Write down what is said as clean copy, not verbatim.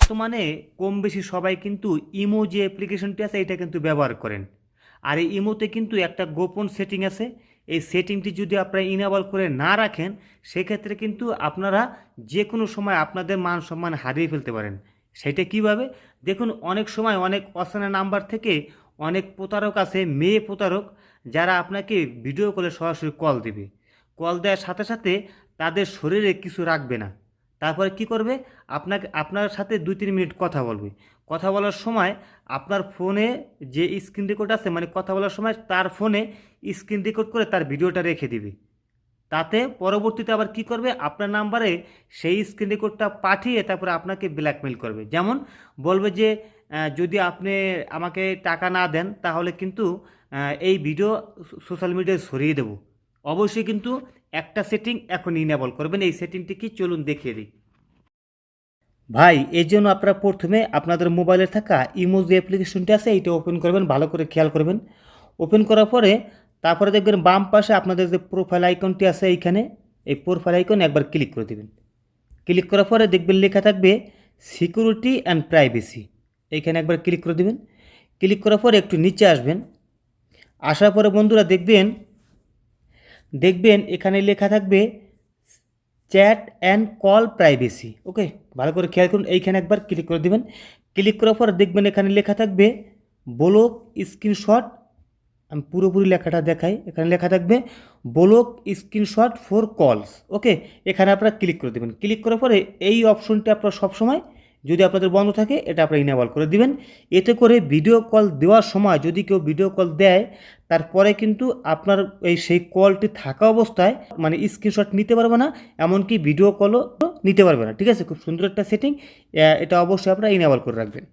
বর্তমানে কম বেশি সবাই কিন্তু ইমো যে অ্যাপ্লিকেশনটি আছে এটা কিন্তু ব্যবহার করেন। আর এই ইমোতে কিন্তু একটা গোপন সেটিং আছে। এই সেটিংটি যদি আপনারা ইনেবল করে না রাখেন, সেক্ষেত্রে কিন্তু আপনারা যে কোনো সময় আপনাদের মান সম্মান হারিয়ে ফেলতে পারেন। সেটা কিভাবে? দেখুন, অনেক সময় অনেক অচেনা নাম্বার থেকে অনেক প্রতারক আছে, মেয়ে প্রতারক, যারা আপনাকে ভিডিও কলে সরাসরি কল দিবে। কল দেওয়ার সাথে সাথে তাদের শরীরে কিছু রাখবে না। তারপরে কি করবে? আপনার সাথে 2-3 মিনিট কথা বলবে। কথা বলার সময় আপনার ফোনে যে স্ক্রিন রেকর্ড আছে, মানে কথা বলার সময় তার ফোনে স্ক্রিন রেকর্ড করে তার ভিডিওটা রেখে দিবে। তাতে পরবর্তীতে আবার কি করবে? আপনার নাম্বারে সেই স্ক্রিন রেকর্ডটা পাঠিয়ে তারপরে আপনাকে ব্ল্যাকমেল করবে। যেমন বলবে যে যদি আপনি আমাকে টাকা না দেন তাহলে কিন্তু এই ভিডিও সোশ্যাল মিডিয়ায় ছড়িয়ে দেব। অবশ্যই কিন্তু একটা সেটিং এখন ইনেবল করবেন। এই সেটিংটি কি, চলুন দেখিয়ে দিই। ভাই, এর জন্য আপনারা প্রথমে আপনাদের মোবাইলে থাকা ইমো যে অ্যাপ্লিকেশনটি আছে এইটা ওপেন করবেন, ভালো করে খেয়াল করবেন। ওপেন করার পরে তারপরে দেখবেন বাম পাশে আপনাদের যে প্রোফাইল আইকনটি আছে এইখানে, এই প্রোফাইল আইকনে একবার ক্লিক করে দেবেন। ক্লিক করার পরে দেখবেন লেখা থাকবে সিকিউরিটি অ্যান্ড প্রাইভেসি, এইখানে একবার ক্লিক করে দেবেন। ক্লিক করার পরে একটু নিচে আসবেন। আসার পরে বন্ধুরা দেখবেন এখানে লেখা থাকবে চ্যাট অ্যান্ড কল প্রাইভেসি। ওকে, ভালো করে খেয়াল করুন, এইখানে একবার ক্লিক করে দেবেন। ক্লিক করার পর দেখবেন এখানে লেখা থাকবে ব্লক স্ক্রিনশট। আমি পুরোপুরি লেখাটা দেখাই। এখানে লেখা থাকবে ব্লক স্ক্রিনশট ফর কলস। ওকে, এখানে আপনারা ক্লিক করে দেবেন। ক্লিক করার পরে এই অপশনটি আপনারা সবসময়, যদি আপনাদের বন্ধ থাকে, এটা আপনারা ইনেবল করে দিবেন। এতে করে ভিডিও কল দেওয়ার সময় যদি কেউ ভিডিও কল দেয়, তারপরে কিন্তু আপনার সেই কলটি থাকা অবস্থায় মানে স্ক্রিনশট নিতে পারবে না, এমনকি ভিডিও কলও নিতে পারবে না। ঠিক আছে, খুব সুন্দর একটা সেটিং, এটা অবশ্যই আপনারা ইনেবল করে রাখবেন।